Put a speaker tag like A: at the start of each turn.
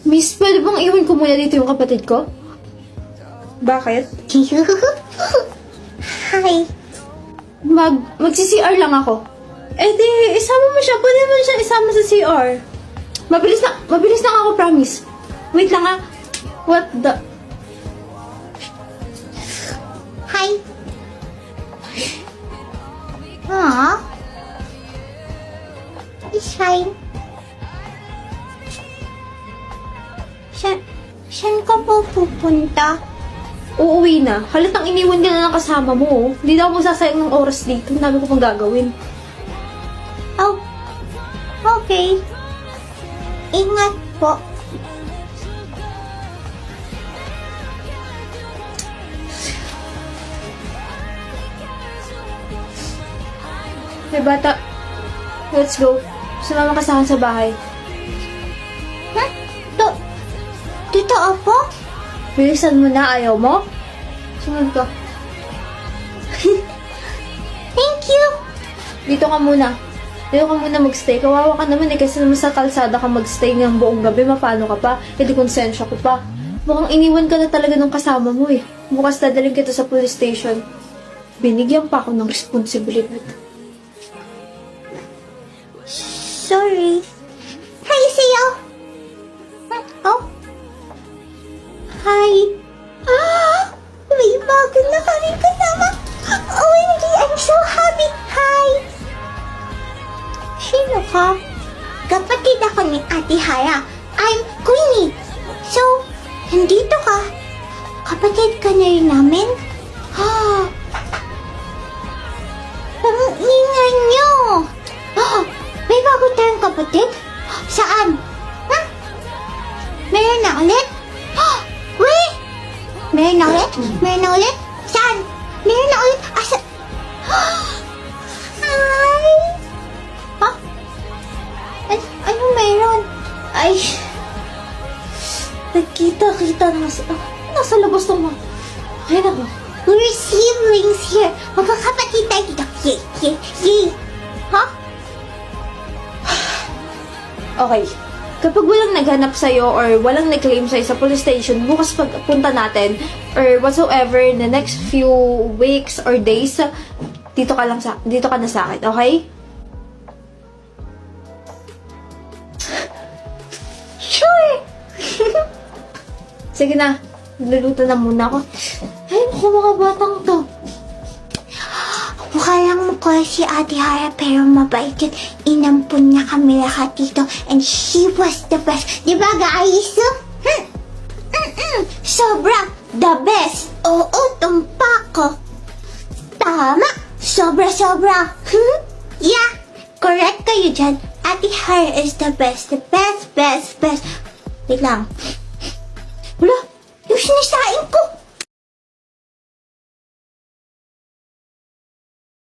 A: Miss, pwede bang iwan ko muna dito yung kapatid ko?
B: Bakit?
C: Hi.
A: Magsi-CR lang ako.
B: Eh di, isama mo siya. Pwede mo siya isama sa CR.
A: Mabilis lang ako, promise. Wait lang ah. What the...
C: Hi. Aww. Shine. Saan ka po pupunta?
A: Uuwi na. Halatang iniwan ka na ng kasama mo. Oh. Hindi na ako magsasayang ng oras dito. Ang dami ko pang gagawin.
C: Oh, okay. Ingat po.
A: Hey bata, let's go. Sumama ka sa akin sa bahay.
C: Huh? Totoo po?
A: Bilisan mo na, ayaw mo? Sunod ka.
C: Thank you.
A: Dito ka muna. Dito ka muna magstay. Kawawa ka naman eh kasi naman sa kalsada ka magstay ng buong gabi. Mapano ka pa? E di konsensya ko pa. Mukhang iniwan ka na talaga ng kasama mo eh. Bukas dadaling kita sa police station. Binigyan pa ako ng responsibilidad.
C: Sorry. Hi, sa'yo. Oh. Hi. Ah! May bago na kaming kasama. OMG, I'm so happy. Hi. Sino ka? Kapatid ako ni Ate Hara. I'm Queenie. So, nandito ka. Kapatid ka na rin namin? Ah. Ang ingay niyo. Ah, may bago tayong kapatid? Saan? Huh? Meron na ulit? Wait! Meron na ulit? Meron na ulit? Saan? Meron na ulit? Asa? Ay! Ha? Ano meron? Ay!
A: Nagkita-kita na kasi. Nasa labas naman. Ay nako.
C: We're siblings here. Magkakapatid tayo dito. Yay! Yay! Yay! Ha?
A: Okay. Kapag walang naghanap sa'yo or walang nag-claim sa'yo sa police station, bukas pagpunta natin or whatsoever in the next few weeks or days, dito ka na sa akin, okay?
C: Sure!
A: Sige na, nagluluto na muna ako. Ay, naku mga batang to.
C: Mukha lang mukha si Ate Hara pero mabait yun. Inampun niya kami lahat dito and she was the best. Di ba guys? Sobra the best. Oo, tumpak ko. Tama. Sobra. Yeah, correct kayo dyan. Ate Hara is the best. The best. Wait lang. Wala,